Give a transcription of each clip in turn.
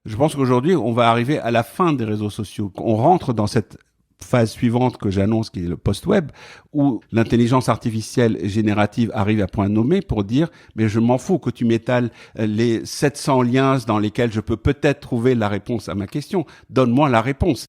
Je pense qu'aujourd'hui, on va arriver à la fin des réseaux sociaux. On rentre dans cette phase suivante que j'annonce, qui est le post-web, où l'intelligence artificielle générative arrive à point nommé pour dire, mais je m'en fous que tu m'étales les 700 liens dans lesquels je peux peut-être trouver la réponse à ma question. Donne-moi la réponse.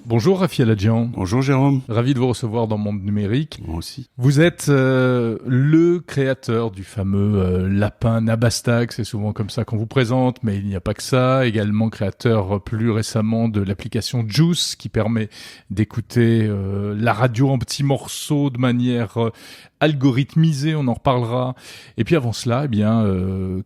Bonjour Rafi Aladjian. Bonjour Jérôme. Ravi de vous recevoir dans Monde Numérique. Moi aussi. Vous êtes le créateur du fameux lapin Nabastag, c'est souvent comme ça qu'on vous présente, mais il n'y a pas que ça. Également créateur plus récemment de l'application Juice qui permet d'écouter la radio en petits morceaux de manière algorithmisée, on en reparlera. Et puis avant cela,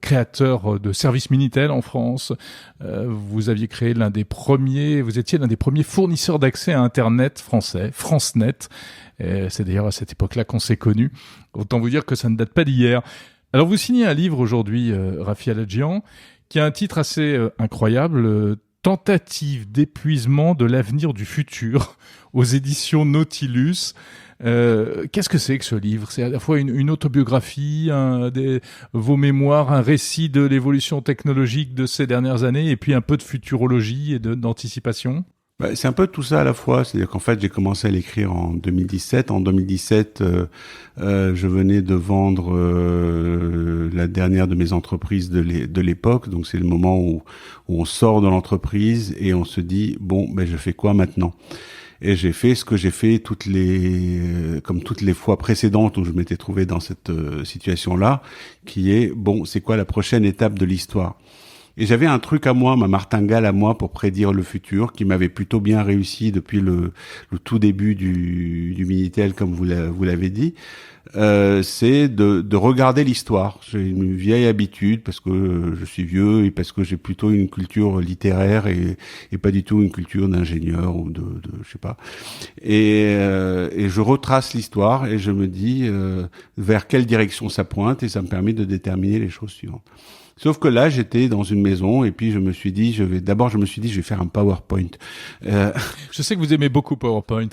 créateur de services Minitel en France. Vous aviez créé vous étiez l'un des premiers fournisseurs d'accès à Internet français, FranceNet. C'est d'ailleurs à cette époque-là qu'on s'est connus. Autant vous dire que ça ne date pas d'hier. Alors vous signez un livre aujourd'hui, Rafi Aladjian, qui a un titre assez incroyable, Tentative d'épuisement de l'avenir du futur, aux éditions Nautilus. Qu'est-ce que c'est que ce livre ? C'est à la fois une autobiographie, vos mémoires, un récit de l'évolution technologique de ces dernières années, et puis un peu de futurologie et d'anticipation. C'est un peu tout ça à la fois. C'est-à-dire qu'en fait, j'ai commencé à l'écrire en 2017. En 2017, je venais de vendre la dernière de mes entreprises de l'époque. Donc, c'est le moment où on sort de l'entreprise et on se dit, bon, je fais quoi maintenant ? Et j'ai fait ce que j'ai fait comme toutes les fois précédentes où je m'étais trouvé dans cette situation-là, qui est, bon, c'est quoi la prochaine étape de l'histoire ? Et j'avais un truc à moi, ma martingale à moi pour prédire le futur, qui m'avait plutôt bien réussi depuis le tout début du Minitel, comme vous l'avez dit. C'est de regarder l'histoire. J'ai une vieille habitude parce que je suis vieux et parce que j'ai plutôt une culture littéraire et pas du tout une culture d'ingénieur ou de je sais pas. Et je retrace l'histoire et je me dis vers quelle direction ça pointe et ça me permet de déterminer les choses suivantes. Sauf que là, j'étais dans une maison et puis je me suis dit, je vais faire un PowerPoint. Je sais que vous aimez beaucoup PowerPoint.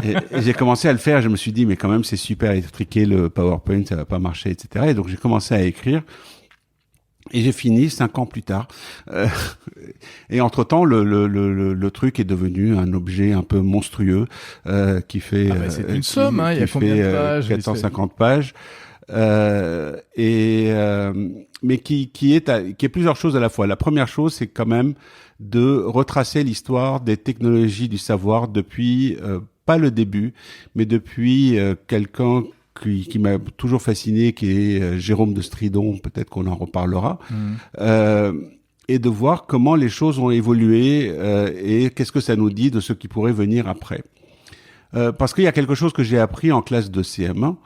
et j'ai commencé à le faire. Je me suis dit, mais quand même, c'est super étriqué le PowerPoint, ça va pas marcher, etc. Et donc, j'ai commencé à écrire. Et j'ai fini 5 ans plus tard. Et entre-temps, le truc est devenu un objet un peu monstrueux qui fait... c'est une somme, il y a combien de pages 450 pages. Mais qui est plusieurs choses à la fois. La première chose, c'est quand même de retracer l'histoire des technologies du savoir depuis pas le début, mais depuis quelqu'un qui m'a toujours fasciné, qui est Jérôme de Stridon, peut-être qu'on en reparlera. Et de voir comment les choses ont évolué et qu'est-ce que ça nous dit de ce qui pourrait venir après. Parce qu'il y a quelque chose que j'ai appris en classe de CM1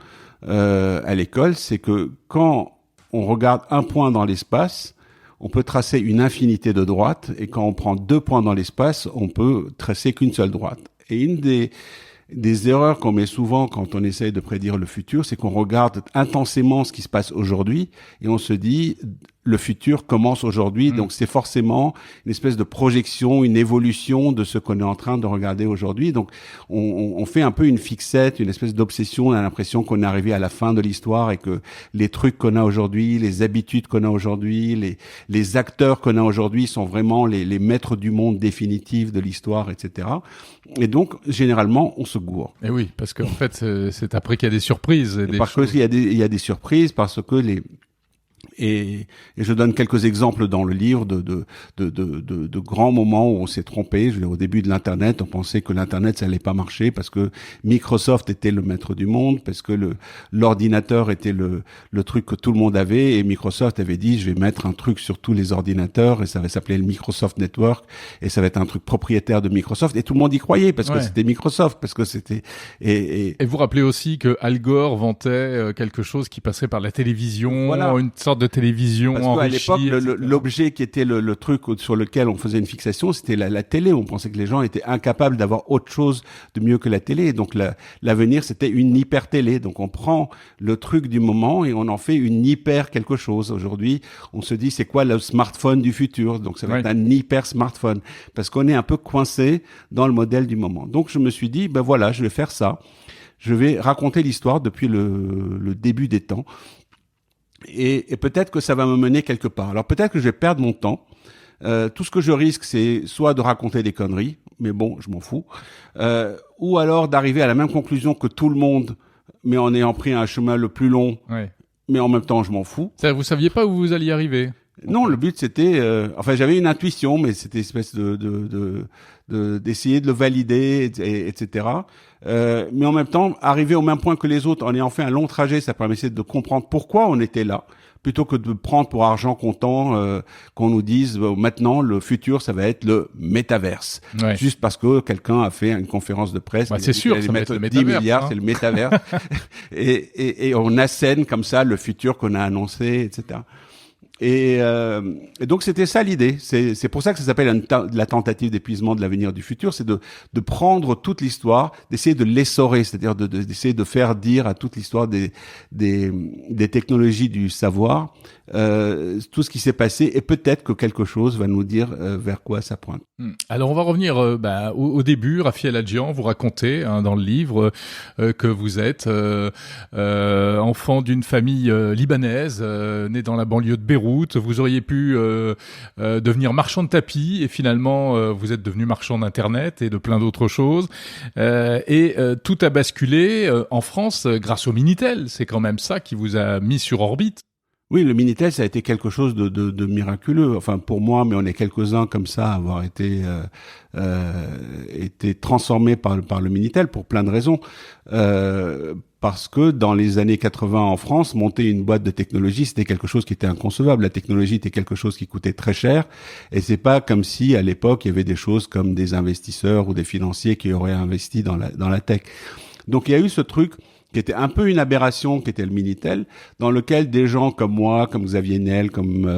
à l'école, c'est que quand on regarde un point dans l'espace, on peut tracer une infinité de droites, et quand on prend 2 points dans l'espace, on peut tracer qu'une seule droite. Et une des erreurs qu'on met souvent quand on essaye de prédire le futur, c'est qu'on regarde intensément ce qui se passe aujourd'hui, et on se dit, le futur commence aujourd'hui, donc c'est forcément une espèce de projection, une évolution de ce qu'on est en train de regarder aujourd'hui. Donc on fait un peu une fixette, une espèce d'obsession, on a l'impression qu'on est arrivé à la fin de l'histoire et que les trucs qu'on a aujourd'hui, les habitudes qu'on a aujourd'hui, les acteurs qu'on a aujourd'hui sont vraiment les maîtres du monde définitifs de l'histoire, etc. Et donc, généralement, on se gourre. Et oui, parce qu'en fait, c'est après qu'il y a des surprises. Parce qu'il y a des surprises, parce que et je donne quelques exemples dans le livre de grands moments où on s'est trompé. Je veux dire, au début de l'Internet, on pensait que l'Internet, ça allait pas marcher parce que Microsoft était le maître du monde, parce que l'ordinateur était le truc que tout le monde avait, et Microsoft avait dit, je vais mettre un truc sur tous les ordinateurs et ça va s'appeler le Microsoft Network et ça va être un truc propriétaire de Microsoft, et tout le monde y croyait parce que c'était Microsoft, parce que c'était... Et vous rappelez aussi que Al Gore vantait quelque chose qui passerait par la télévision, voilà. Une sorte de télévision enrichie. Parce qu'à l'époque, l'objet qui était le truc sur lequel on faisait une fixation, c'était la télé. On pensait que les gens étaient incapables d'avoir autre chose de mieux que la télé. Donc l'avenir, c'était une hyper télé. Donc on prend le truc du moment et on en fait une hyper quelque chose. Aujourd'hui, on se dit, c'est quoi le smartphone du futur? Donc ça va être un hyper smartphone, parce qu'on est un peu coincé dans le modèle du moment. Donc je me suis dit, voilà, je vais faire ça. Je vais raconter l'histoire depuis le début des temps. et peut-être que ça va me mener quelque part. Alors peut-être que je vais perdre mon temps. Tout ce que je risque, c'est soit de raconter des conneries, mais bon, je m'en fous, ou alors d'arriver à la même conclusion que tout le monde, mais en ayant pris un chemin le plus long, Ouais. mais en même temps, je m'en fous. Vous saviez pas où vous alliez arriver? Non, le but c'était, enfin, j'avais une intuition, mais c'était une espèce d'essayer de le valider, etc. Mais en même temps, arriver au même point que les autres en ayant fait un long trajet, ça permettait de comprendre pourquoi on était là, plutôt que de prendre pour argent comptant qu'on nous dise maintenant le futur ça va être le métaverse, Ouais. juste parce que quelqu'un a fait une conférence de presse. Ouais, c'est sûr, ça va être le 10 métaverse, milliards, hein. c'est le métaverse, et on assène comme ça le futur qu'on a annoncé, etc. Et donc c'était ça l'idée. C'est pour ça que ça s'appelle la tentative d'épuisement de l'avenir du futur, c'est de prendre toute l'histoire, d'essayer de l'essorer, c'est-à-dire d'essayer de faire dire à toute l'histoire des technologies du savoir tout ce qui s'est passé, et peut-être que quelque chose va nous dire vers quoi ça pointe. Alors on va revenir au début. Raphaël Adjian, vous racontez dans le livre que vous êtes enfant d'une famille libanaise, né dans la banlieue de Beyrouth. Vous auriez pu devenir marchand de tapis, et finalement vous êtes devenu marchand d'internet et de plein d'autres choses. Tout a basculé en France grâce au Minitel. C'est quand même ça qui vous a mis sur orbite. Oui, le Minitel, ça a été quelque chose de miraculeux. Enfin, pour moi, mais on est quelques-uns comme ça à avoir été transformés par le Minitel pour plein de raisons. Parce que dans les années 80 en France, monter une boîte de technologie, c'était quelque chose qui était inconcevable. La technologie était quelque chose qui coûtait très cher, et c'est pas comme si à l'époque il y avait des choses comme des investisseurs ou des financiers qui auraient investi dans la tech. Donc il y a eu ce truc qui était un peu une aberration, qui était le Minitel, dans lequel des gens comme moi, comme Xavier Niel, comme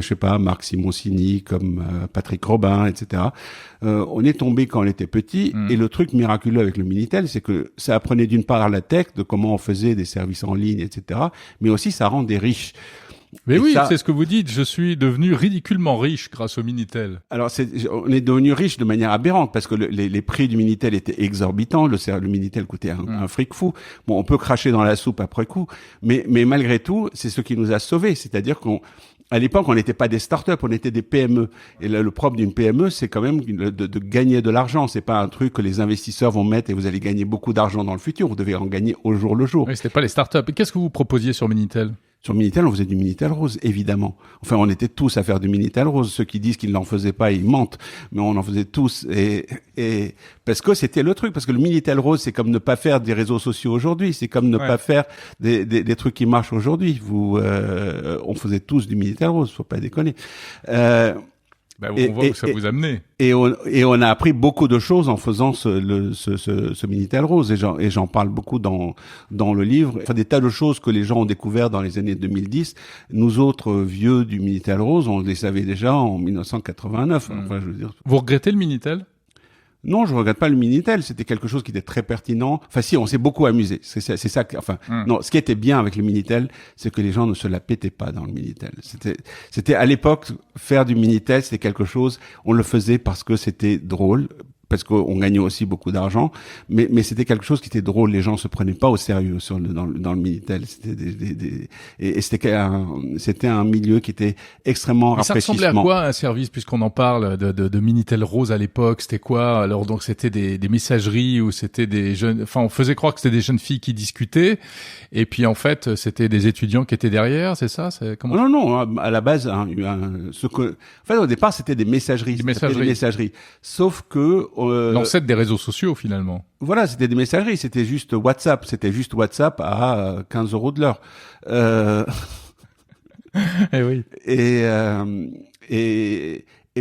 je sais pas, Marc Simoncini, comme Patrick Robin, etc. On est tombé quand on était petit, et le truc miraculeux avec le Minitel, c'est que ça apprenait d'une part la tech, de comment on faisait des services en ligne, etc., mais aussi ça rendait riche. Mais et oui, ça, c'est ce que vous dites. Je suis devenu ridiculement riche grâce au Minitel. Alors, on est devenu riche de manière aberrante parce que les prix du Minitel étaient exorbitants. Le Minitel coûtait un fric fou. Bon, on peut cracher dans la soupe après coup, mais malgré tout, c'est ce qui nous a sauvés. C'est-à-dire à l'époque, on n'était pas des startups, on était des PME. Et là, le propre d'une PME, c'est quand même de gagner de l'argent. C'est pas un truc que les investisseurs vont mettre et vous allez gagner beaucoup d'argent dans le futur. Vous devez en gagner au jour le jour. Oui, c'était pas les startups. Et qu'est-ce que vous proposiez sur Minitel? Sur Minitel, on faisait du Minitel Rose, évidemment. Enfin, on était tous à faire du Minitel Rose. Ceux qui disent qu'ils n'en faisaient pas, ils mentent. Mais on en faisait tous. Et parce que c'était le truc. Parce que le Minitel Rose, c'est comme ne pas faire des réseaux sociaux aujourd'hui. C'est comme ne pas faire des trucs qui marchent aujourd'hui. On faisait tous du Minitel Rose. Faut pas déconner. On voit où ça vous a mené. Et on a appris beaucoup de choses en faisant ce Minitel Rose, et j'en parle beaucoup dans le livre. Enfin, des tas de choses que les gens ont découvert dans les années 2010. Nous autres vieux du Minitel Rose, on les savait déjà en 1989. Enfin, je veux dire. Vous regrettez le Minitel? Non, je regrette pas le Minitel. C'était quelque chose qui était très pertinent. Enfin, si, on s'est beaucoup amusé. C'est ça. Non, ce qui était bien avec le Minitel, c'est que les gens ne se la pétaient pas dans le Minitel. C'était à l'époque, faire du Minitel, c'était quelque chose. On le faisait parce que c'était drôle, parce qu'on gagnait aussi beaucoup d'argent, mais c'était quelque chose qui était drôle. Les gens se prenaient pas au sérieux dans le Minitel. C'était un milieu qui était extrêmement rafraîchissant. Ça ressemblait à quoi un service, puisqu'on en parle de Minitel Rose à l'époque? C'était quoi? Alors donc c'était des messageries, ou c'était des jeunes, enfin on faisait croire que c'était des jeunes filles qui discutaient, et puis en fait c'était des étudiants qui étaient derrière, c'est ça? Comment? Non, à la base, en fait au départ c'était des messageries. Des messageries. Sauf que l'ancêtre des réseaux sociaux, finalement. Voilà, c'était des messageries, c'était juste WhatsApp à 15 € de l'heure. Eh oui.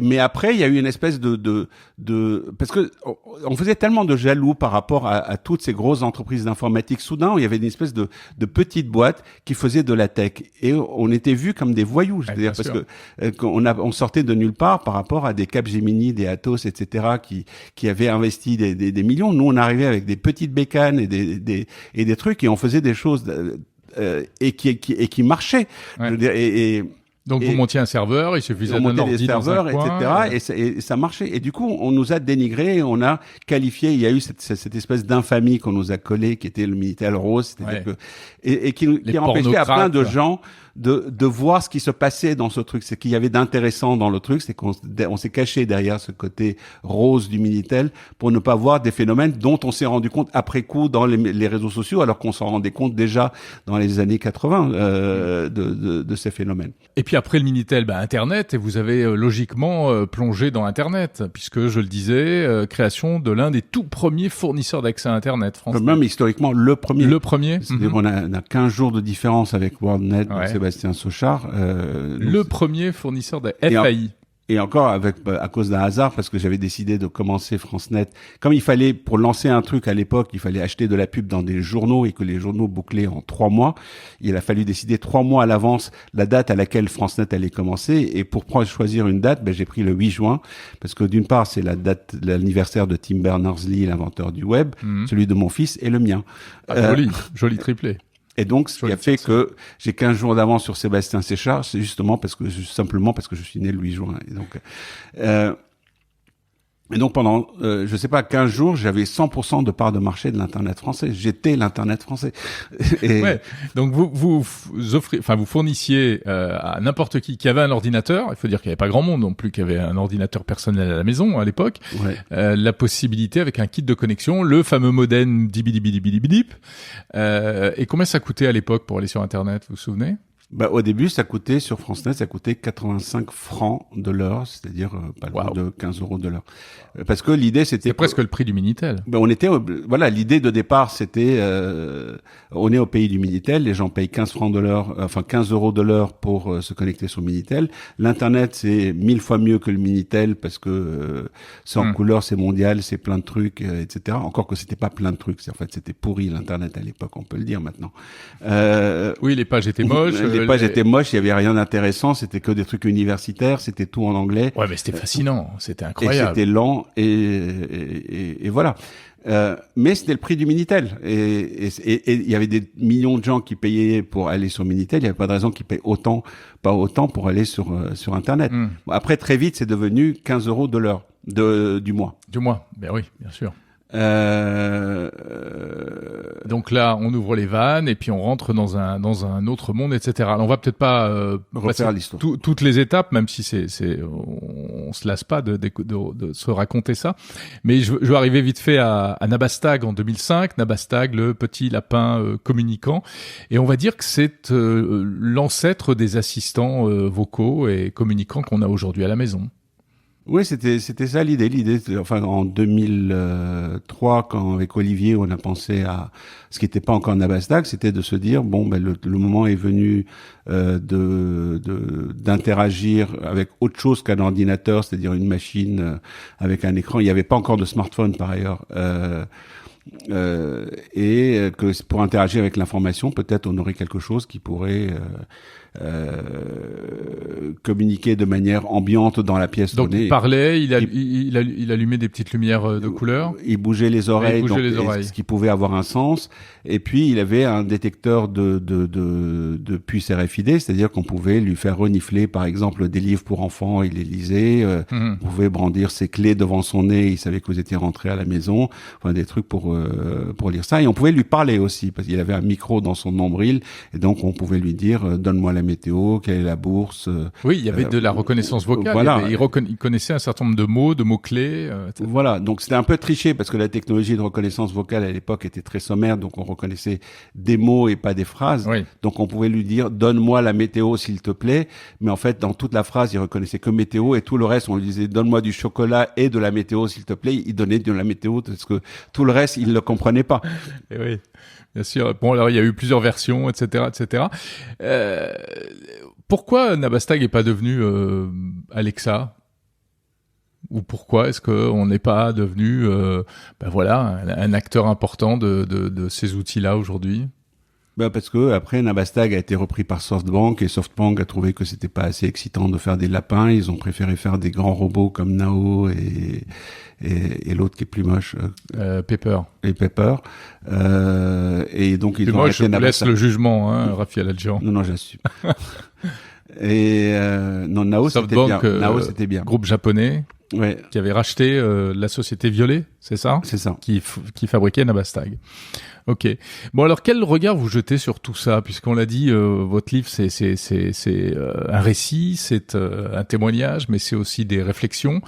Mais après, il y a eu une espèce parce que on faisait tellement de jaloux par rapport à toutes ces grosses entreprises d'informatique. Soudain, il y avait une espèce de petite boîte qui faisait de la tech, et on était vus comme des voyous. C'est-à-dire parce que on sortait de nulle part par rapport à des Capgemini, des Atos, etc. qui avaient investi des millions. Nous, on arrivait avec des petites bécanes et des trucs, et on faisait des choses et qui marchaient. Ouais. Je veux dire, Donc vous montiez un serveur, il suffisait d'un ordi des serveurs, dans un coin, etc. Et ça marchait. Et du coup, on nous a dénigré, on a qualifié. Il y a eu cette espèce d'infamie qu'on nous a collée, qui était le Minitel rose, qui a empêché à plein de gens de voir ce qui se passait dans ce truc. C'est qu'il y avait d'intéressant dans le truc, c'est qu'on s'est caché derrière ce côté rose du Minitel pour ne pas voir des phénomènes dont on s'est rendu compte après coup dans les réseaux sociaux, alors qu'on s'en rendait compte déjà dans les années 80 de ces phénomènes. Et puis après le Minitel, Internet, et vous avez logiquement plongé dans Internet, puisque je le disais, création de l'un des tout premiers fournisseurs d'accès à Internet français. Même historiquement, le premier. Le premier. C'est-à-dire on a 15 jours de différence avec WorldNet, Sébastien Sauchard. Le premier fournisseur de FAI. Et encore à cause d'un hasard, parce que j'avais décidé de commencer FranceNet. Comme il fallait, pour lancer un truc à l'époque, il fallait acheter de la pub dans des journaux et que les journaux bouclaient en 3 mois. Il a fallu décider 3 mois à l'avance la date à laquelle FranceNet allait commencer. Et pour choisir une date, j'ai pris le 8 juin, parce que d'une part, c'est l'anniversaire de Tim Berners-Lee, l'inventeur du web, celui de mon fils et le mien. Joli triplé. Et donc, ce qui a fait que j'ai 15 jours d'avance sur Sébastien Sauchard, c'est simplement parce que je suis né le 8 juin. Et donc pendant, 15 jours, j'avais 100% de part de marché de l'Internet français. J'étais l'Internet français. Donc vous fournissiez à n'importe qui avait un ordinateur. Il faut dire qu'il n'y avait pas grand monde non plus qui avait un ordinateur personnel à la maison à l'époque. La possibilité avec un kit de connexion, le fameux modem dibidibidibidibidip. Et combien ça coûtait à l'époque pour aller sur Internet, vous vous souvenez? Au début, ça coûtait 85 francs de l'heure, c'est-à-dire pas loin de 15 € de l'heure. Parce que l'idée, c'était... C'est presque le prix du Minitel. L'idée de départ, c'était, on est au pays du Minitel, les gens payent 15 € de l'heure pour se connecter sur Minitel. L'Internet, c'est 1000 fois mieux que le Minitel parce que c'est en couleur, c'est mondial, c'est plein de trucs, etc. Encore que c'était pas plein de trucs, c'était pourri l'Internet à l'époque, on peut le dire maintenant. Oui, les pages étaient moches. Les pages étaient moches, il y avait rien d'intéressant, c'était que des trucs universitaires, c'était tout en anglais. Ouais, mais c'était fascinant, c'était incroyable. Et c'était lent et voilà. Mais c'était le prix du Minitel et il y avait des millions de gens qui payaient pour aller sur Minitel, il n'y avait pas de raison qu'ils payent pas autant pour aller sur Internet. Après très vite, c'est devenu 15 € de l'heure du mois. Du mois. Ben oui, bien sûr. Donc là, on ouvre les vannes et puis on rentre dans un autre monde, etc. Alors, on va peut-être pas refaire l'histoire. Toutes les étapes, même si on se lasse pas de se raconter ça. Mais je veux arriver vite fait à Nabastag en 2005. Nabastag, le petit lapin communicant. Et on va dire que c'est l'ancêtre des assistants vocaux et communicants qu'on a aujourd'hui à la maison. Oui, c'était ça l'idée. En 2003, quand avec Olivier, on a pensé à ce qui n'était pas encore Nabastag, c'était de se dire le moment est venu d'interagir avec autre chose qu'un ordinateur, c'est-à-dire une machine avec un écran. Il n'y avait pas encore de smartphone par ailleurs. Et que pour interagir avec l'information, peut-être on aurait quelque chose qui pourrait communiquer de manière ambiante dans la pièce. Donc il parlait, il allumait des petites lumières de couleur. Il bougeait les oreilles, ce qui pouvait avoir un sens. Et puis il avait un détecteur de puces RFID, c'est-à-dire qu'on pouvait lui faire renifler, par exemple, des livres pour enfants, il les lisait. On pouvait brandir ses clés devant son nez, il savait que vous étiez rentré à la maison. Enfin des trucs pour lire ça. Et on pouvait lui parler aussi, parce qu'il avait un micro dans son nombril, et donc on pouvait lui dire donne-moi la météo, quelle est la bourse. Oui, il y avait de la reconnaissance vocale. Voilà. Il connaissait un certain nombre de mots, de mots-clés. Etc. Voilà, donc c'était un peu triché parce que la technologie de reconnaissance vocale à l'époque était très sommaire, donc on reconnaissait des mots et pas des phrases. Oui. Donc on pouvait lui dire donne-moi la météo s'il te plaît, mais en fait dans toute la phrase il reconnaissait que météo et tout le reste on lui disait donne-moi du chocolat et de la météo s'il te plaît. Il donnait de la météo parce que tout le reste il ne le comprenait pas. Et oui. Bien sûr. Bon, alors il y a eu plusieurs versions, etc., etc. Pourquoi Nabastag n'est pas devenu Alexa? Ou pourquoi est-ce qu'on n'est pas devenu, un acteur important de ces outils-là aujourd'hui? Parce que après Nabastag a été repris par SoftBank et SoftBank a trouvé que c'était pas assez excitant de faire des lapins. Ils ont préféré faire des grands robots comme Nao et l'autre qui est plus moche. Pepper. Et Pepper. Et donc ils plus ont moche, arrêté je vous laisse Nabastag. le jugement, Raphaël Adjian. Non, j'assume. Et non, Nao c'était bien. Nao c'était bien. Groupe japonais. Ouais. Qui avait racheté la société Violet, c'est ça? C'est ça. Qui fabriquait Nabastag. Ok. Bon, alors quel regard vous jetez sur tout ça, puisqu'on l'a dit, votre livre c'est un récit, c'est un témoignage, mais c'est aussi des réflexions,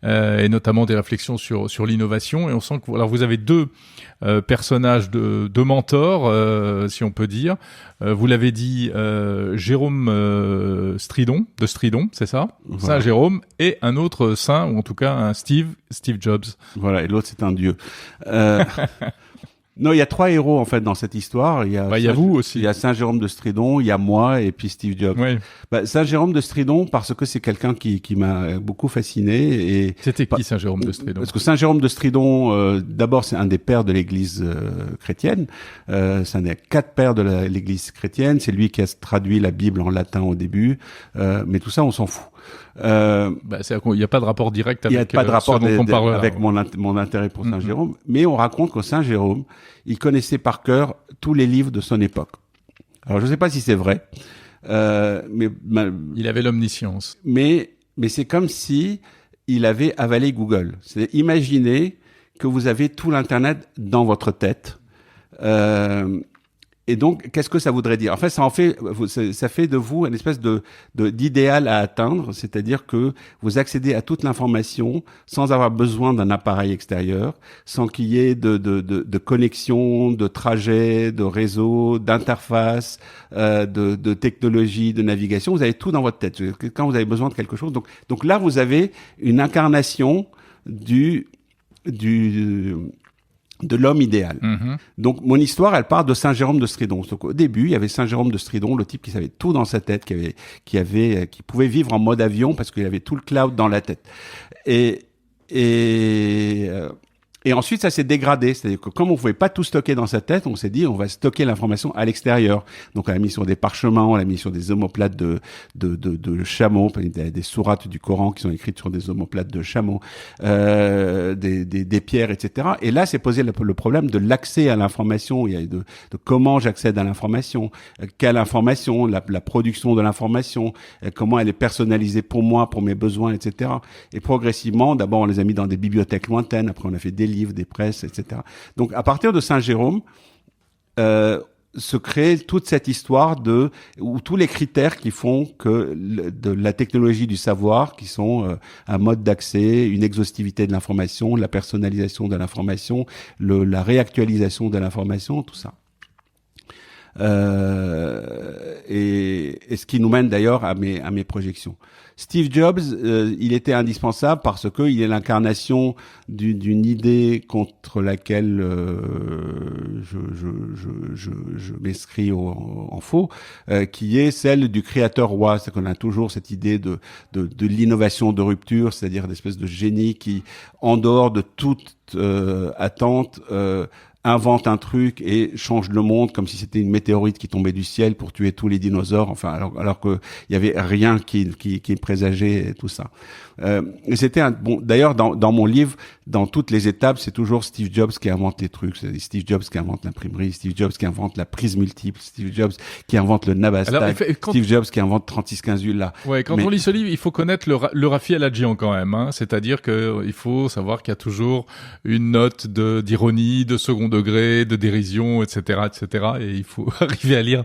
et notamment des réflexions sur l'innovation. Et on sent que alors vous avez deux personnages de mentors, si on peut dire. Vous l'avez dit, Jérôme Stridon, de Stridon, c'est ça? Voilà. Saint Jérôme, et un autre saint, ou en tout cas un Steve Jobs. Voilà, et l'autre c'est un dieu. Non, il y a trois héros en fait dans cette histoire. Il y a vous aussi. Il y a Saint Jérôme de Stridon, il y a moi et puis Steve Jobs. Oui. Saint Jérôme de Stridon parce que c'est quelqu'un qui m'a beaucoup fasciné. Et c'était qui Saint Jérôme de Stridon? Parce que Saint Jérôme de Stridon, d'abord c'est un des pères de l'Église chrétienne. C'est un des 4 pères de l'Église chrétienne. C'est lui qui a traduit la Bible en latin au début. Mais tout ça on s'en fout. Il n'y a pas de rapport direct avec avec mon intérêt pour Saint Jérôme, mais on raconte que Saint Jérôme, il connaissait par cœur tous les livres de son époque. Alors je ne sais pas si c'est vrai, mais il avait l'omniscience. Mais c'est comme si il avait avalé Google. C'est imaginez que vous avez tout l'internet dans votre tête. Et donc, qu'est-ce que ça voudrait dire? En fait, ça fait de vous une espèce d'idéal à atteindre, c'est-à-dire que vous accédez à toute l'information sans avoir besoin d'un appareil extérieur, sans qu'il y ait de connexion, de trajet, de réseau, d'interface, de technologie, de navigation. Vous avez tout dans votre tête. Quand vous avez besoin de quelque chose, donc là, vous avez une incarnation de l'homme idéal. Donc, mon histoire, elle part de Saint Jérôme de Stridon. Donc, au début, il y avait Saint Jérôme de Stridon, le type qui savait tout dans sa tête, qui pouvait vivre en mode avion parce qu'il avait tout le cloud dans la tête. Et ensuite, ça s'est dégradé. C'est-à-dire que comme on pouvait pas tout stocker dans sa tête, on s'est dit, on va stocker l'information à l'extérieur. Donc, on l'a mis sur des parchemins, on l'a mis sur des omoplates de chameaux, des sourates du Coran qui sont écrites sur des omoplates de chameaux, des pierres, etc. Et là, c'est posé le problème de l'accès à l'information. Il y a de comment j'accède à l'information, quelle information, la production de l'information, comment elle est personnalisée pour moi, pour mes besoins, etc. Et progressivement, d'abord, on les a mis dans des bibliothèques lointaines. Après, on a fait des livres, des presses, etc. Donc, à partir de Saint Jérôme, se crée toute cette histoire ou tous les critères qui font que de la technologie du savoir, qui sont un mode d'accès, une exhaustivité de l'information, la personnalisation de l'information, la réactualisation de l'information, tout ça. Et ce qui nous mène d'ailleurs à mes projections. Steve Jobs, il était indispensable parce que il est l'incarnation d'une idée contre laquelle je m'inscris en faux, qui est celle du créateur roi. C'est qu'on a toujours cette idée de l'innovation de rupture, c'est-à-dire d'espèce de génie qui, en dehors de toute attente, invente un truc et change le monde comme si c'était une météorite qui tombait du ciel pour tuer tous les dinosaures, enfin alors que il y avait rien qui présageait tout ça. Et c'était d'ailleurs dans mon livre, dans toutes les étapes, c'est toujours Steve Jobs qui invente les trucs. C'est Steve Jobs qui invente l'imprimerie, Steve Jobs qui invente la prise multiple, Steve Jobs qui invente le Nabastag, Steve Jobs qui invente 3615 là. Ouais, quand on lit ce livre, il faut connaître le Rafi Aladjian quand même, hein. C'est-à-dire que il faut savoir qu'il y a toujours une note d'ironie, de second degré, de dérision, etc., etc. Et il faut arriver à lire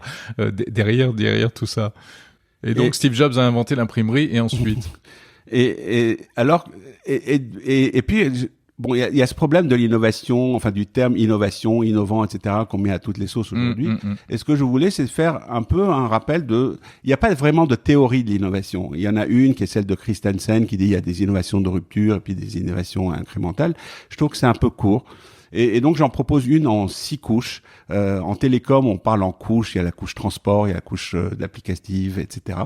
derrière tout ça. Et donc Steve Jobs a inventé l'imprimerie et ensuite. Et puis bon, il y a ce problème de l'innovation, enfin du terme innovation, innovant, etc. qu'on met à toutes les sauces aujourd'hui. Et ce que je voulais, c'est faire un peu un rappel il n'y a pas vraiment de théorie de l'innovation. Il y en a une qui est celle de Christensen qui dit il y a des innovations de rupture et puis des innovations incrémentales. Je trouve que c'est un peu court. Et donc j'en propose une en 6 couches. En télécom, on parle en couches. Il y a la couche transport, il y a la couche d'applicative, etc.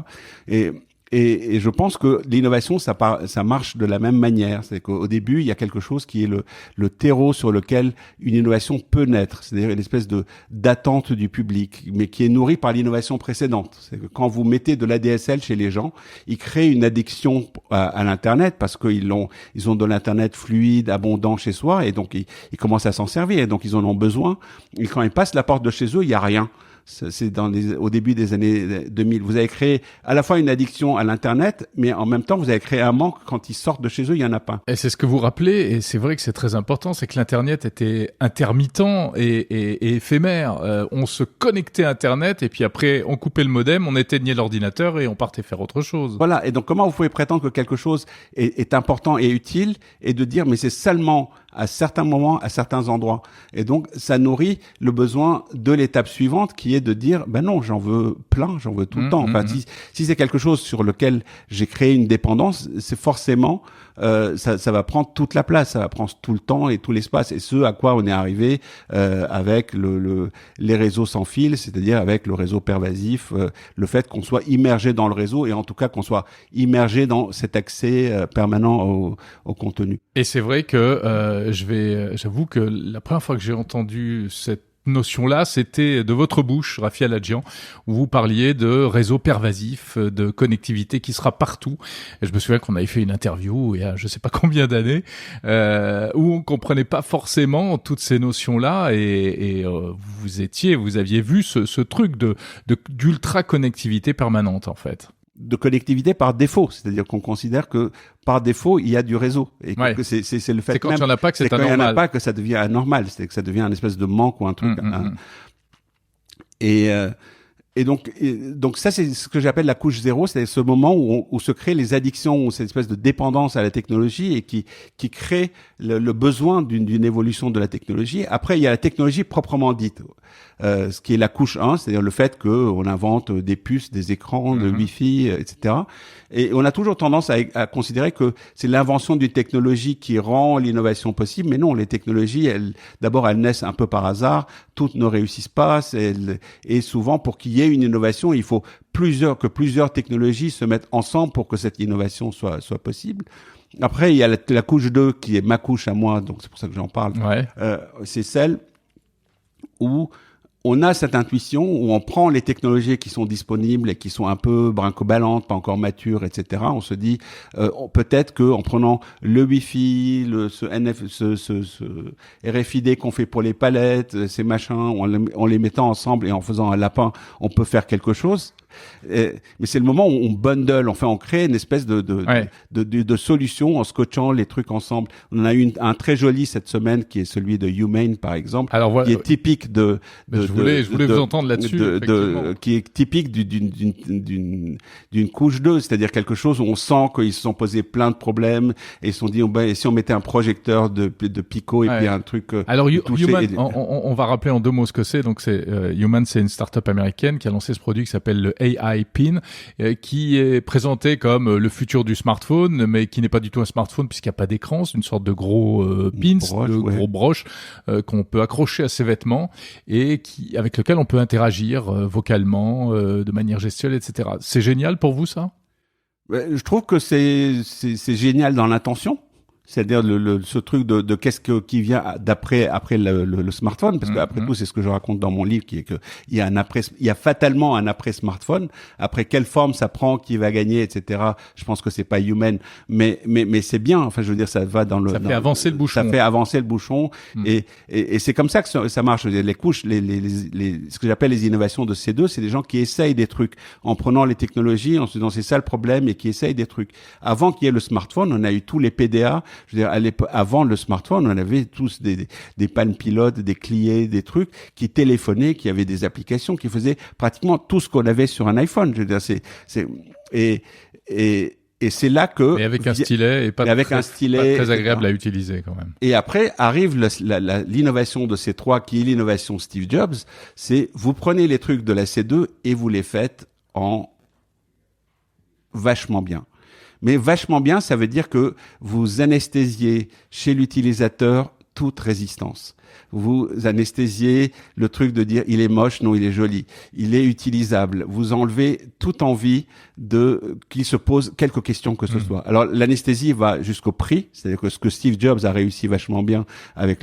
Et je pense que l'innovation, ça marche de la même manière. C'est qu'au début, il y a quelque chose qui est le terreau sur lequel une innovation peut naître. C'est-à-dire une espèce d'attente du public, mais qui est nourrie par l'innovation précédente. C'est que quand vous mettez de l'ADSL chez les gens, ils créent une addiction à l'Internet parce qu'ils ont de l'Internet fluide, abondant chez soi, et donc ils commencent à s'en servir. Et donc ils en ont besoin. Et quand ils passent la porte de chez eux, il y a rien. C'est au début des années 2000. Vous avez créé à la fois une addiction à l'Internet, mais en même temps, vous avez créé un manque. Quand ils sortent de chez eux, il y en a pas. Et c'est ce que vous rappelez, et c'est vrai que c'est très important, c'est que l'Internet était intermittent et éphémère. On se connectait à Internet, et puis après, on coupait le modem, on éteignait l'ordinateur, et on partait faire autre chose. Voilà. Et donc, comment vous pouvez prétendre que quelque chose est important et utile, et de dire, mais c'est seulement à certains moments, à certains endroits. Et donc, ça nourrit le besoin de l'étape suivante, qui est de dire, ben non, j'en veux plein, j'en veux tout le temps. Enfin, si c'est quelque chose sur lequel j'ai créé une dépendance, c'est forcément, ça va prendre toute la place, ça va prendre tout le temps et tout l'espace. Et ce à quoi on est arrivé avec les réseaux sans fil, c'est-à-dire avec le réseau pervasif, le fait qu'on soit immergé dans le réseau et en tout cas qu'on soit immergé dans cet accès permanent au contenu. Et c'est vrai que j'avoue que la première fois que j'ai entendu cette notion-là, c'était de votre bouche, Rafi Aladjian, où vous parliez de réseau pervasif, de connectivité qui sera partout. Et je me souviens qu'on avait fait une interview il y a je sais pas combien d'années, où on comprenait pas forcément toutes ces notions-là, et vous aviez vu ce truc d'ultra connectivité permanente, en fait. De connectivité par défaut, c'est-à-dire qu'on considère que par défaut il y a du réseau et que c'est le fait c'est quand il n'y en a pas que c'est anormal. Quand il n'y en a pas que ça devient anormal, c'est que ça devient un espèce de manque ou un truc. Et donc ça c'est ce que j'appelle la couche zéro, c'est ce moment où se créent les addictions, où cette espèce de dépendance à la technologie et qui crée le besoin d'une évolution de la technologie. Après il y a la technologie proprement dite. Ce qui est la couche 1, c'est-à-dire le fait qu'on invente des puces, des écrans, le Wi-Fi, etc. Et on a toujours tendance à considérer que c'est l'invention d'une technologie qui rend l'innovation possible, mais non, les technologies, d'abord, elles naissent un peu par hasard, toutes ne réussissent pas, et souvent, pour qu'il y ait une innovation, il faut que plusieurs technologies se mettent ensemble pour que cette innovation soit possible. Après, il y a la couche 2, qui est ma couche à moi, donc c'est pour ça que j'en parle. Ouais. C'est celle où on a cette intuition, où on prend les technologies qui sont disponibles et qui sont un peu brinque-ballantes, pas encore matures, etc. On se dit, peut-être que en prenant le Wi-Fi, ce RFID qu'on fait pour les palettes, ces machins, en les mettant ensemble et en faisant un lapin, on peut faire quelque chose. Mais c'est le moment où on bundle, enfin on crée une espèce de solution en scotchant les trucs ensemble. On en a eu un très joli cette semaine qui est celui de Humane par exemple, qui est typique je voulais vous entendre là-dessus, qui est typique d'une couche 2, c'est-à-dire quelque chose où on sent qu'ils se sont posés plein de problèmes et ils se sont dit et si on mettait un projecteur de Pico et puis un truc alors Human, on va rappeler en 2 mots ce que c'est. Donc c'est Human, c'est une start-up américaine qui a lancé ce produit qui s'appelle le AI Pin, qui est présenté comme le futur du smartphone, mais qui n'est pas du tout un smartphone puisqu'il n'y a pas d'écran. C'est une sorte de gros pins, gros broche qu'on peut accrocher à ses vêtements et avec lequel on peut interagir vocalement, de manière gestuelle, etc. C'est génial pour vous, ça? Je trouve que c'est génial dans l'intention. C'est-à-dire ce truc de qu'est-ce qui vient après le smartphone, parce que après tout c'est ce que je raconte dans mon livre, qui est que il y a fatalement un après smartphone. Après quelle forme ça prend, qui va gagner, etc. Je pense que c'est pas humain, mais c'est bien. Enfin, je veux dire, ça va fait avancer le bouchon. Ça fait avancer le bouchon, et c'est comme ça que ça marche. Je veux dire, les couches, ce que j'appelle les innovations de C2, c'est des gens qui essayent des trucs en prenant les technologies, en se disant c'est ça le problème, et qui essayent des trucs. Avant qu'il y ait le smartphone, on a eu tous les PDA. Je veux dire, avant le smartphone, on avait tous des Palm Pilot, des Clié, des trucs qui téléphonaient, qui avaient des applications, qui faisaient pratiquement tout ce qu'on avait sur un iPhone. Je veux dire, et c'est là que... Mais avec un stylet et pas très agréable à utiliser quand même. Et après arrive l'innovation de C3, qui est l'innovation Steve Jobs. C'est vous prenez les trucs de la C2 et vous les faites en vachement bien. Mais vachement bien, ça veut dire que vous anesthésiez chez l'utilisateur toute résistance. Vous anesthésiez le truc de dire il est moche, non, il est joli, il est utilisable. Vous enlevez toute envie qu'il se pose quelques questions que ce soit. Alors l'anesthésie va jusqu'au prix, c'est-à-dire que ce que Steve Jobs a réussi vachement bien avec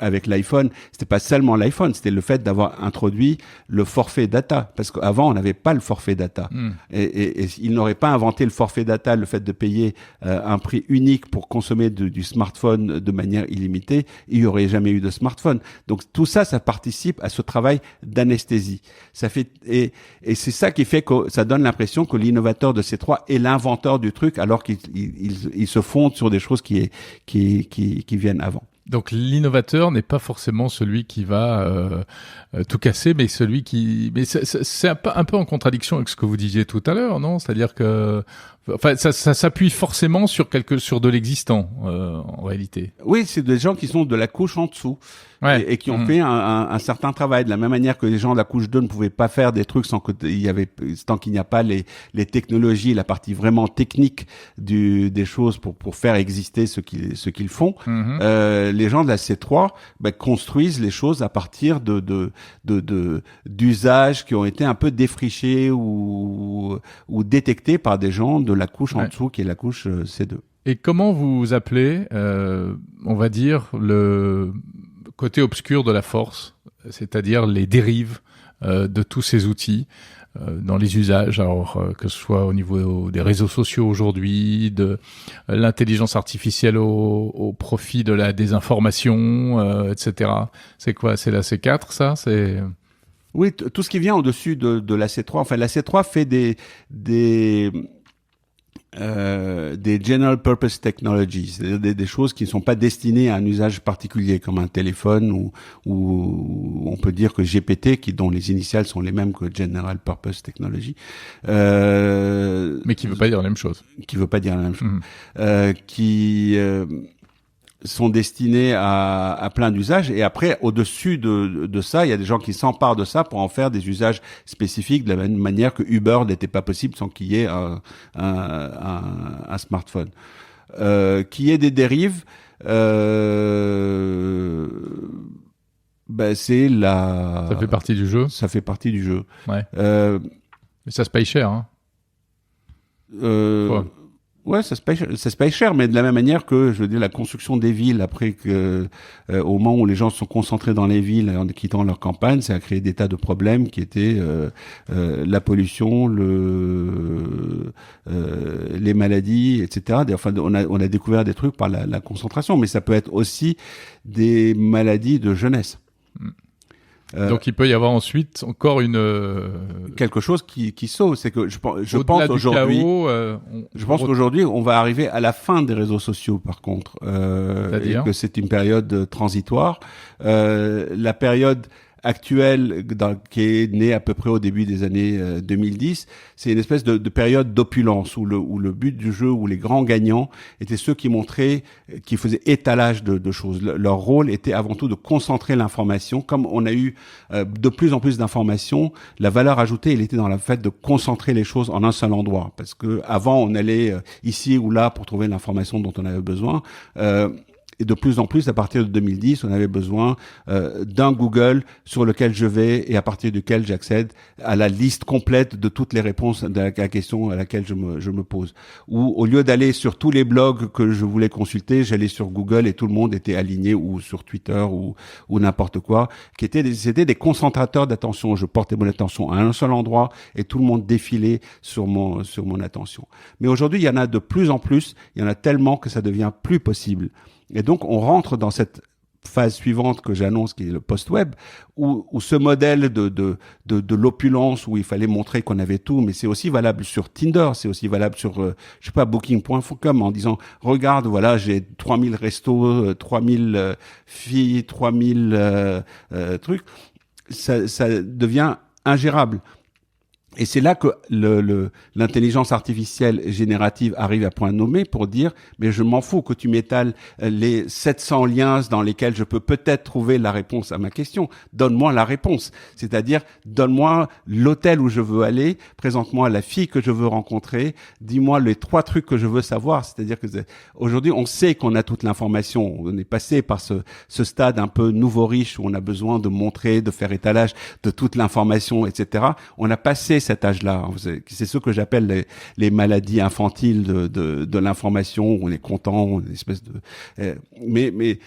avec l'iPhone, c'était pas seulement l'iPhone, c'était le fait d'avoir introduit le forfait data, parce qu'avant on n'avait pas le forfait data. Et il n'aurait pas inventé le forfait data, le fait de payer un prix unique pour consommer du smartphone de manière illimitée, il y aurait jamais eu de smartphone. Donc tout ça, ça participe à ce travail d'anesthésie. Ça fait et c'est ça qui fait que ça donne l'impression que l'innovateur de ces trois est l'inventeur du truc, alors qu'il se fonde sur des choses qui viennent avant. Donc l'innovateur n'est pas forcément celui qui va tout casser, mais celui qui. Mais c'est un peu en contradiction avec ce que vous disiez tout à l'heure, non? C'est-à-dire que, enfin, ça s'appuie forcément sur de l'existant en réalité. Oui, c'est des gens qui sont de la couche en dessous. Ouais. Et qui ont fait un certain travail, de la même manière que les gens de la couche 2 ne pouvaient pas faire des trucs tant qu'il n'y a pas les technologies, la partie vraiment technique des choses pour faire exister ce qu'ils font. Les gens de la C3 construisent les choses à partir d'usages qui ont été un peu défrichés ou détectés par des gens de la couche en dessous, qui est la couche C2. Et comment vous appelez, on va dire, le côté obscur de la force, c'est-à-dire les dérives de tous ces outils dans les usages, alors que ce soit au niveau des réseaux sociaux aujourd'hui, de l'intelligence artificielle au profit de la désinformation, etc. C'est quoi? C'est la C4, ça? Oui, tout ce qui vient au-dessus de la C3. Enfin, la C3 fait des general purpose technologies, c'est-à-dire des choses qui ne sont pas destinées à un usage particulier, comme un téléphone ou on peut dire que GPT, dont les initiales sont les mêmes que general purpose technology. Mais qui veut pas dire la même chose. Qui veut pas dire la même chose. Qui sont destinés à plein d'usages, et après au-dessus de ça, il y a des gens qui s'emparent de ça pour en faire des usages spécifiques, de la même manière que Uber n'était pas possible sans qu'il y ait un smartphone. Qu'il y ait des dérives, c'est ça fait partie du jeu. Ça fait partie du jeu. Ouais. Mais ça se paye cher, hein. Ouais, ça se paye cher, mais de la même manière que, je veux dire, la construction des villes, après que, au moment où les gens se sont concentrés dans les villes en quittant leur campagne, ça a créé des tas de problèmes qui étaient la pollution, les maladies, etc. Enfin, on a découvert des trucs par la concentration, mais ça peut être aussi des maladies de jeunesse. Donc il peut y avoir ensuite encore quelque chose qui sauve. C'est que je pense aujourd'hui, qu'aujourd'hui on va arriver à la fin des réseaux sociaux. Par contre, et que c'est une période transitoire. La période actuelle qui est née à peu près au début des années 2010, c'est une espèce de période d'opulence où le but du jeu, où les grands gagnants étaient ceux qui montraient, qui faisaient étalage de choses. Leur rôle était avant tout de concentrer l'information. Comme on a eu de plus en plus d'informations, la valeur ajoutée, elle était dans le fait de concentrer les choses en un seul endroit. Parce que avant, on allait ici ou là pour trouver l'information dont on avait besoin. Et de plus en plus, à partir de 2010, on avait besoin d'un Google sur lequel je vais et à partir duquel j'accède à la liste complète de toutes les réponses à la question à laquelle je me pose. Ou au lieu d'aller sur tous les blogs que je voulais consulter, j'allais sur Google et tout le monde était aligné, ou sur Twitter ou n'importe quoi, c'était des concentrateurs d'attention. Je portais mon attention à un seul endroit et tout le monde défilait sur mon attention. Mais aujourd'hui, il y en a de plus en plus, il y en a tellement que ça devient plus possible. Et donc, on rentre dans cette phase suivante que j'annonce, qui est le post-web, où ce modèle de l'opulence, où il fallait montrer qu'on avait tout, mais c'est aussi valable sur Tinder, c'est aussi valable sur, booking.com, en disant, regarde, voilà, j'ai 3000 restos, 3000 filles, 3000 trucs. Ça devient ingérable. Et c'est là que l'intelligence artificielle générative arrive à point nommé pour dire, mais je m'en fous que tu m'étales les 700 liens dans lesquels je peux peut-être trouver la réponse à ma question. Donne-moi la réponse. C'est-à-dire, donne-moi l'hôtel où je veux aller, présente-moi la fille que je veux rencontrer, dis-moi les 3 trucs que je veux savoir. C'est-à-dire que aujourd'hui, on sait qu'on a toute l'information. On est passé par ce stade un peu nouveau riche où on a besoin de montrer, de faire étalage de toute l'information, etc. On a passé cet âge-là. C'est ce que j'appelle les maladies infantiles de l'information. On est content, une espèce de. Mais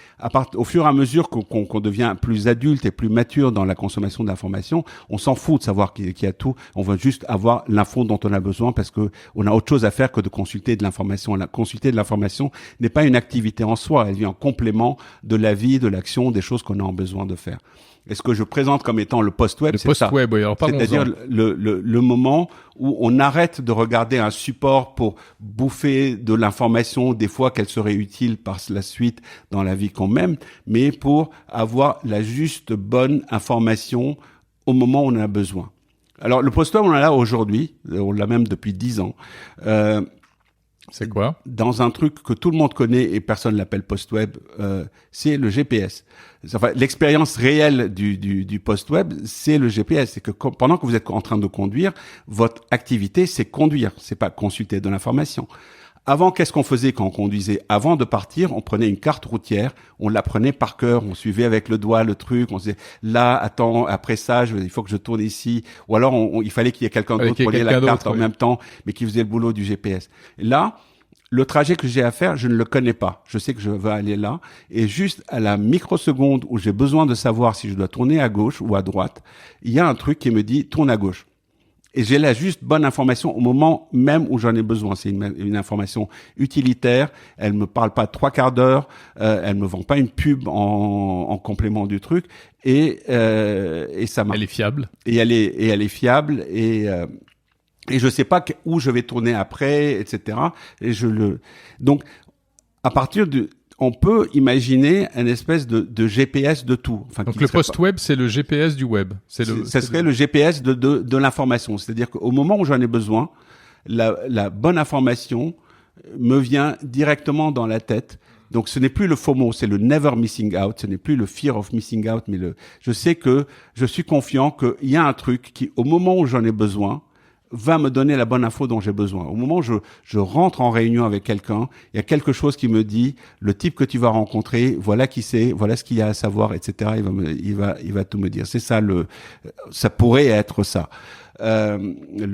au fur et à mesure qu'on devient plus adulte et plus mature dans la consommation de l'information, on s'en fout de savoir qu'il y a tout. On veut juste avoir l'info dont on a besoin parce que on a autre chose à faire que de consulter de l'information. Consulter de l'information n'est pas une activité en soi. Elle vient en complément de la vie, de l'action, des choses qu'on a besoin de faire. Et ce que je présente comme étant le post-web, c'est ça. Oui, alors c'est-à-dire le moment où on arrête de regarder un support pour bouffer de l'information, des fois qu'elle serait utile par la suite dans la vie qu'on mène, mais pour avoir la juste bonne information au moment où on en a besoin. Alors, le post-web, on en a aujourd'hui, on l'a même depuis 10 ans. C'est quoi? Dans un truc que tout le monde connaît et personne l'appelle post-web, c'est le GPS. Enfin, l'expérience réelle du post-web, c'est le GPS. C'est que pendant que vous êtes en train de conduire, votre activité, c'est conduire. C'est pas consulter de l'information. Avant, qu'est-ce qu'on faisait quand on conduisait? Avant de partir, on prenait une carte routière, on la prenait par cœur, on suivait avec le doigt le truc, on disait là, attends, après ça, il faut que je tourne ici. Ou alors, il fallait qu'il y ait quelqu'un d'autre pour lire la carte en même temps, mais qui faisait le boulot du GPS. Et là, le trajet que j'ai à faire, je ne le connais pas. Je sais que je vais aller là. Et juste à la microseconde où j'ai besoin de savoir si je dois tourner à gauche ou à droite, il y a un truc qui me dit tourne à gauche. Et j'ai la juste bonne information au moment même où j'en ai besoin. C'est une information utilitaire. Elle me parle pas 3/4 d'heure. Elle me vend pas une pub en complément du truc. Et ça marche. Elle est fiable. Et elle est fiable. Et je sais pas où je vais tourner après, etc. Donc, à partir on peut imaginer une espèce de GPS de tout. Enfin, donc le post-web, c'est le GPS du web. Ça serait le GPS de l'information. C'est-à-dire qu'au moment où j'en ai besoin, la bonne information me vient directement dans la tête. Donc ce n'est plus le FOMO, c'est le never missing out. Ce n'est plus le fear of missing out, mais je sais que je suis confiant qu'il y a un truc qui, au moment où j'en ai besoin, va me donner la bonne info dont j'ai besoin. Au moment où je rentre en réunion avec quelqu'un, il y a quelque chose qui me dit, le type que tu vas rencontrer, voilà qui c'est, voilà ce qu'il y a à savoir, etc. Il va tout me dire. C'est ça ça pourrait être ça. Le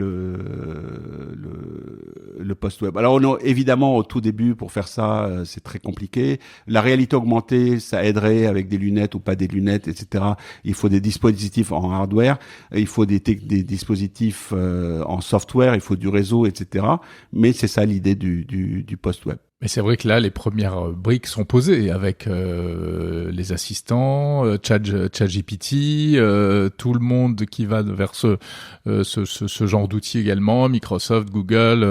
post-web. Alors, évidemment, au tout début, pour faire ça, c'est très compliqué. La réalité augmentée, ça aiderait avec des lunettes ou pas des lunettes, etc. Il faut des dispositifs en hardware, il faut des dispositifs en software, il faut du réseau, etc. Mais c'est ça l'idée du post-web. Mais c'est vrai que là, les premières briques sont posées avec les assistants, ChatGPT, tout le monde qui va vers ce genre d'outils également, Microsoft, Google,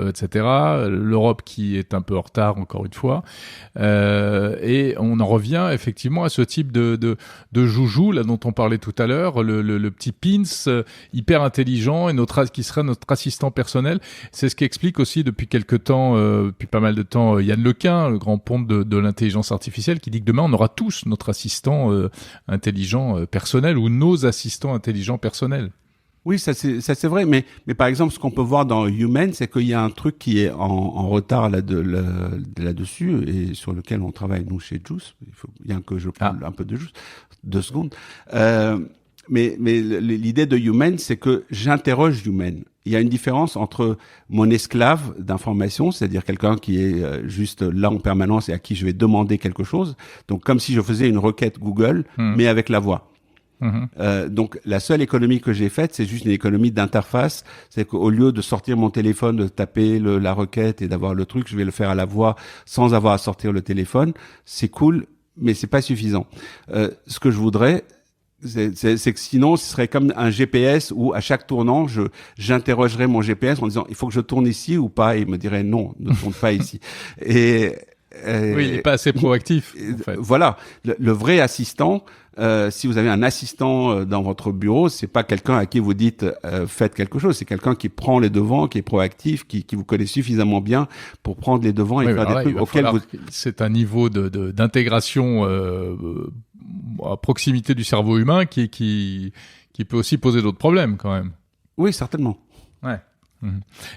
etc. L'Europe qui est un peu en retard encore une fois, et on en revient effectivement à ce type de joujou là dont on parlait tout à l'heure, le petit Pins hyper intelligent et qui serait notre assistant personnel. C'est ce qui explique aussi depuis quelque temps, depuis pas mal de temps, Yann Lequin, le grand ponte de l'intelligence artificielle, qui dit que demain on aura tous notre assistant intelligent personnel ou nos assistants intelligents personnels. Oui, ça c'est vrai, mais par exemple, ce qu'on peut voir dans Human, c'est qu'il y a un truc qui est en retard là-dessus et sur lequel on travaille nous chez Juice. Il faut bien que je parle un peu de Juice, 2 secondes. Mais l'idée de Human, c'est que j'interroge Human. Il y a une différence entre mon esclave d'information, c'est-à-dire quelqu'un qui est juste là en permanence et à qui je vais demander quelque chose. Donc, comme si je faisais une requête Google, mais avec la voix. Donc, la seule économie que j'ai faite, c'est juste une économie d'interface. C'est qu'au lieu de sortir mon téléphone, de taper la requête et d'avoir le truc, je vais le faire à la voix sans avoir à sortir le téléphone. C'est cool, mais c'est pas suffisant. Ce que je voudrais, c'est que sinon, ce serait comme un GPS où à chaque tournant, j'interrogerais mon GPS en disant, il faut que je tourne ici ou pas? Et il me dirait, non, ne tourne pas ici. Oui, il n'est pas assez proactif. En fait. Voilà. Le vrai assistant, si vous avez un assistant dans votre bureau, c'est pas quelqu'un à qui vous dites faites quelque chose, c'est quelqu'un qui prend les devants, qui est proactif, qui vous connaît suffisamment bien pour prendre les devants et faire des trucs auxquels c'est un niveau d'intégration à proximité du cerveau humain qui peut aussi poser d'autres problèmes quand même. Oui, certainement. Ouais.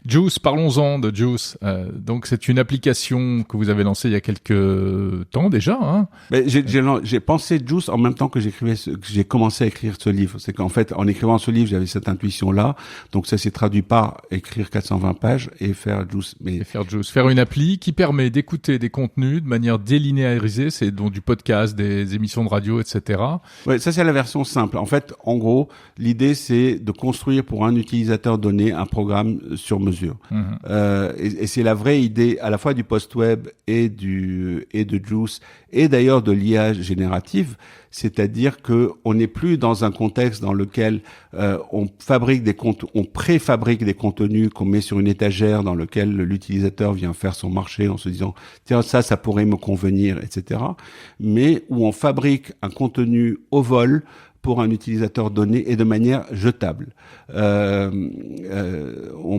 Juice, parlons-en de Juice. Donc c'est une application que vous avez lancée il y a quelques temps déjà. Hein. Mais j'ai pensé Juice en même temps que j'ai commencé à écrire ce livre. C'est qu'en fait, en écrivant ce livre, j'avais cette intuition-là. Donc ça s'est traduit par écrire 420 pages et faire Juice. Faire une appli qui permet d'écouter des contenus de manière délinéarisée. C'est donc du podcast, des émissions de radio, etc. Ouais, ça c'est la version simple. En fait, en gros, l'idée c'est de construire pour un utilisateur donné un programme sur mesure. Et c'est la vraie idée à la fois du post-web et de Juice et d'ailleurs de l'IA générative, c'est-à-dire que on n'est plus dans un contexte dans lequel on préfabrique des contenus qu'on met sur une étagère dans lequel l'utilisateur vient faire son marché en se disant tiens ça pourrait me convenir, etc. Mais où on fabrique un contenu au vol pour un utilisateur donné et de manière jetable. On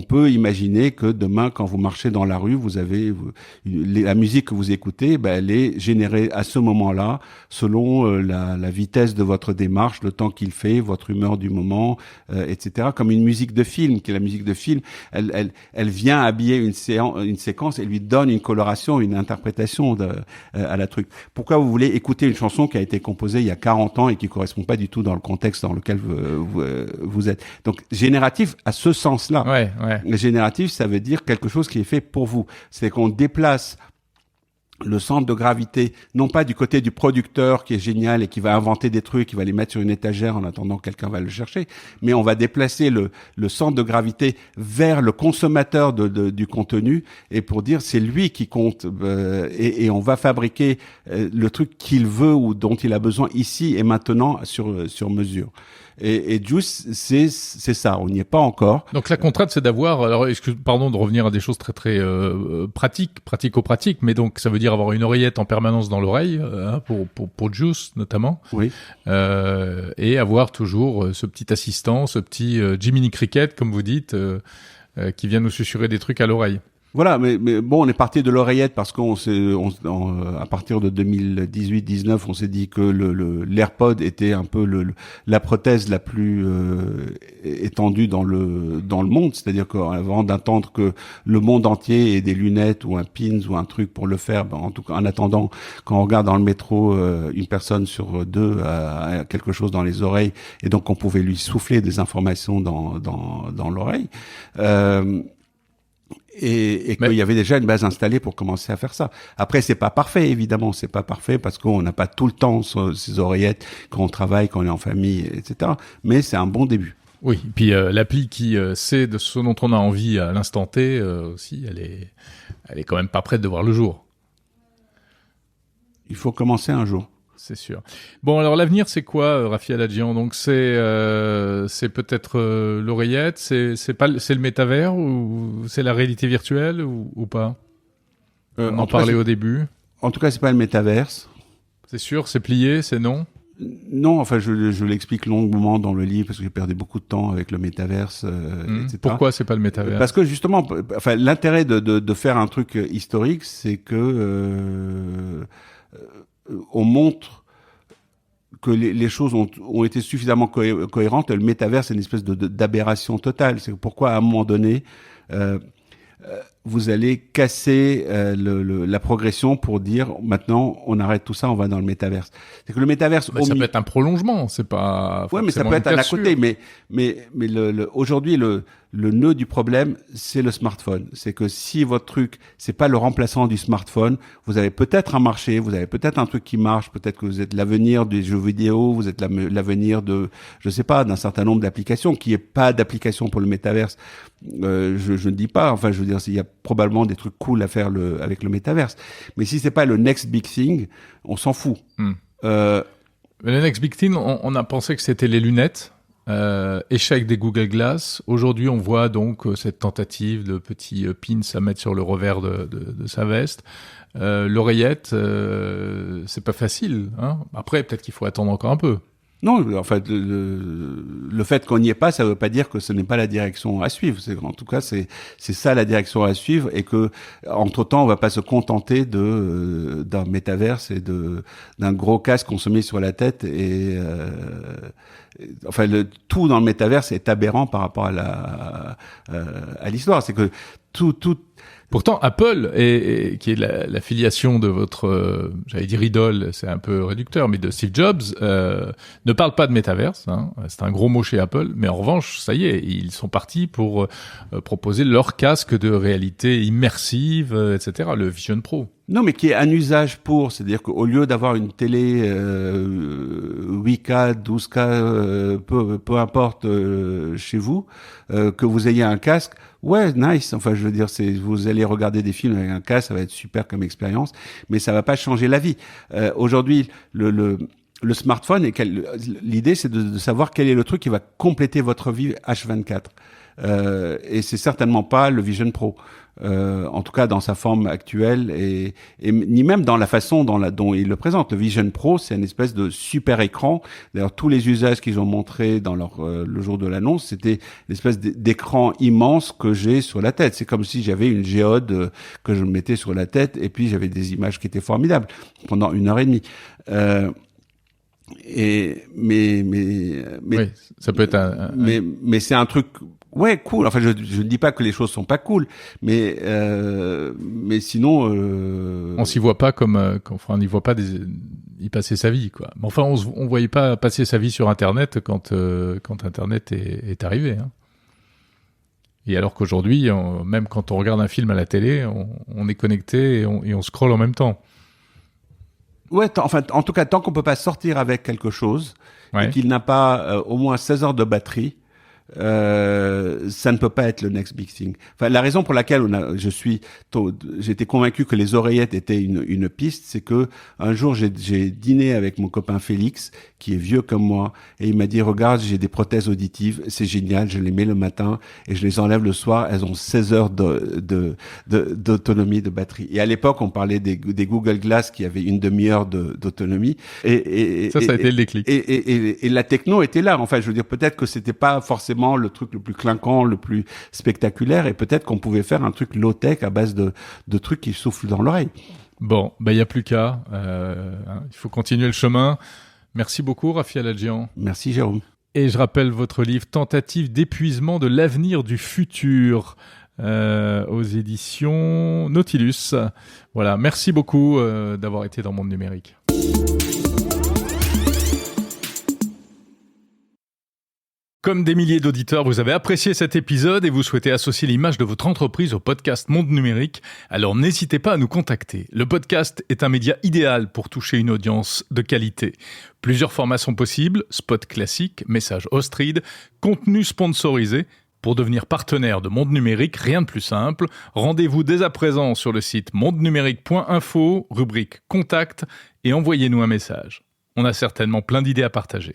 peut imaginer que demain, quand vous marchez dans la rue, vous avez la musique que vous écoutez, elle est générée à ce moment-là, selon la vitesse de votre démarche, le temps qu'il fait, votre humeur du moment, etc. Comme une musique de film, qui est la musique de film, elle vient habiller une séquence et lui donne une coloration, une interprétation à la truc. Pourquoi vous voulez écouter une chanson qui a été composée il y a 40 ans et qui correspond pas du tout dans le contexte dans lequel vous êtes. Donc, génératif à ce sens-là. Ouais. Génératif, ça veut dire quelque chose qui est fait pour vous. C'est qu'on déplace le centre de gravité, non pas du côté du producteur qui est génial et qui va inventer des trucs, qui va les mettre sur une étagère en attendant que quelqu'un va le chercher, mais on va déplacer le centre de gravité vers le consommateur du contenu et pour dire c'est lui qui compte et on va fabriquer le truc qu'il veut ou dont il a besoin ici et maintenant sur mesure. Et Juice, c'est ça. On n'y est pas encore. Donc la contrainte, c'est d'avoir. Alors, pardon de revenir à des choses très très pratico-pratiques, mais donc ça veut dire avoir une oreillette en permanence dans l'oreille pour Juice notamment. Oui. Et avoir toujours ce petit assistant, ce petit Jiminy Cricket, comme vous dites, qui vient nous susurrer des trucs à l'oreille. Voilà, mais bon, on est parti de l'oreillette parce à partir de 2018-19, on s'est dit que l'AirPod était un peu la prothèse la plus étendue dans le monde, c'est-à-dire qu'avant d'attendre que le monde entier ait des lunettes ou un pins ou un truc pour le faire, en tout cas en attendant, quand on regarde dans le métro, une personne sur deux a quelque chose dans les oreilles et donc on pouvait lui souffler des informations dans l'oreille. Et qu'il y avait déjà une base installée pour commencer à faire ça. Après, c'est pas parfait, évidemment, c'est pas parfait parce qu'on n'a pas tout le temps ces oreillettes quand on travaille, quand on est en famille, etc. Mais c'est un bon début. Oui, et puis l'appli qui sait de ce dont on a envie à l'instant T aussi, elle est quand même pas prête de voir le jour. Il faut commencer un jour. C'est sûr. Bon, alors l'avenir, c'est quoi, Rafi Aladjian? Donc c'est peut-être l'oreillette, c'est le métavers ou c'est la réalité virtuelle ou pas? On en parlait au début. En tout cas, c'est pas le métaverse. C'est sûr, c'est plié, c'est non? Non, enfin, je l'explique longuement dans le livre parce que j'ai perdu beaucoup de temps avec le métaverse, etc. Pourquoi c'est pas le métaverse? Parce que justement, enfin, l'intérêt de faire un truc historique, c'est que on montre que les choses ont été suffisamment cohérentes. Le métaverse, c'est une espèce d'aberration totale. C'est pourquoi, à un moment donné, vous allez casser la progression pour dire maintenant on arrête tout ça, on va dans le métaverse. C'est que le métaverse, ça peut être un prolongement, c'est pas. Ouais, mais ça peut être à côté. Mais aujourd'hui le nœud du problème, c'est le smartphone. C'est que si votre truc, c'est pas le remplaçant du smartphone, vous avez peut-être un marché, vous avez peut-être un truc qui marche, peut-être que vous êtes l'avenir des jeux vidéo, vous êtes l'avenir de, je sais pas, d'un certain nombre d'applications, qui est pas d'application pour le métaverse. Je ne dis pas, enfin, je veux dire, il y a probablement des trucs cool à faire avec le métaverse. Mais si c'est pas le next big thing, on s'en fout. Le next big thing, on a pensé que c'était les lunettes. Échec des Google Glass. Aujourd'hui, on voit donc cette tentative de petits pins à mettre sur le revers de sa veste. L'oreillette, c'est pas facile. Hein. Après, peut-être qu'il faut attendre encore un peu. Non, en fait, le fait qu'on n'y est pas, ça veut pas dire que ce n'est pas la direction à suivre. En tout cas, c'est ça la direction à suivre, et que entre-temps, on va pas se contenter d'un métaverse et d'un gros casque qu'on se met sur la tête et enfin tout dans le métaverse est aberrant par rapport à à l'histoire. C'est que tout Pourtant, Apple, qui est la filiation de votre, j'allais dire idole, c'est un peu réducteur, mais de Steve Jobs, ne parle pas de métaverse. Hein. C'est un gros mot chez Apple, mais en revanche, ça y est, ils sont partis pour proposer leur casque de réalité immersive, etc., le Vision Pro. Non, mais qui est un usage pour, c'est-à-dire qu'au lieu d'avoir une télé 8K, 12K, peu importe chez vous, que vous ayez un casque, ouais, nice. Enfin, je veux dire, vous allez regarder des films avec un casque, ça va être super comme expérience, mais ça va pas changer la vie. Aujourd'hui, le smartphone, l'idée, c'est de savoir quel est le truc qui va compléter votre vie H24. Et c'est certainement pas le Vision Pro. En tout cas dans sa forme actuelle et ni même dans la façon dont il le présente. Le Vision Pro, c'est une espèce de super écran. D'ailleurs, tous les usages qu'ils ont montrés dans le jour de l'annonce, c'était une espèce d'écran immense que j'ai sur la tête. C'est comme si j'avais une géode que je mettais sur la tête et puis j'avais des images qui étaient formidables pendant 1h30. Oui, ça peut être mais c'est un truc. Ouais, cool. Enfin, je ne dis pas que les choses sont pas cool, mais sinon, on s'y voit pas on n'y voit pas y passer sa vie, quoi. Mais enfin, on voyait pas passer sa vie sur Internet quand Internet est arrivé. Hein. Et alors qu'aujourd'hui, même quand on regarde un film à la télé, on est connecté et on scrolle en même temps. Ouais, en tout cas, tant qu'on peut pas sortir avec quelque chose et qu'il n'a pas au moins 16 heures de batterie. Ça ne peut pas être le next big thing. Enfin, la raison pour laquelle j'étais convaincu que les oreillettes étaient une piste, c'est que un jour j'ai dîné avec mon copain Félix, qui est vieux comme moi, et il m'a dit, regarde, j'ai des prothèses auditives, c'est génial, je les mets le matin et je les enlève le soir, elles ont 16 heures d'autonomie de batterie. Et à l'époque, on parlait des Google Glass qui avaient une demi-heure d'autonomie. Et ça a été le déclic. Et la techno était là. Enfin, je veux dire, peut-être que c'était pas forcément le truc le plus clinquant, le plus spectaculaire, et peut-être qu'on pouvait faire un truc low-tech à base de trucs qui soufflent dans l'oreille. Bon, il n'y a plus qu'à. Il faut continuer le chemin. Merci beaucoup, Raphaël Adjian. Merci, Jérôme. Et je rappelle votre livre « Tentative d'épuisement de l'avenir du futur » aux éditions Nautilus. Voilà, merci beaucoup d'avoir été dans Monde Numérique. Comme des milliers d'auditeurs, vous avez apprécié cet épisode et vous souhaitez associer l'image de votre entreprise au podcast Monde Numérique, alors n'hésitez pas à nous contacter. Le podcast est un média idéal pour toucher une audience de qualité. Plusieurs formats sont possibles, spot classique, message host-read, contenu sponsorisé. Pour devenir partenaire de Monde Numérique, rien de plus simple. Rendez-vous dès à présent sur le site mondenumérique.info, rubrique Contact, et envoyez-nous un message. On a certainement plein d'idées à partager.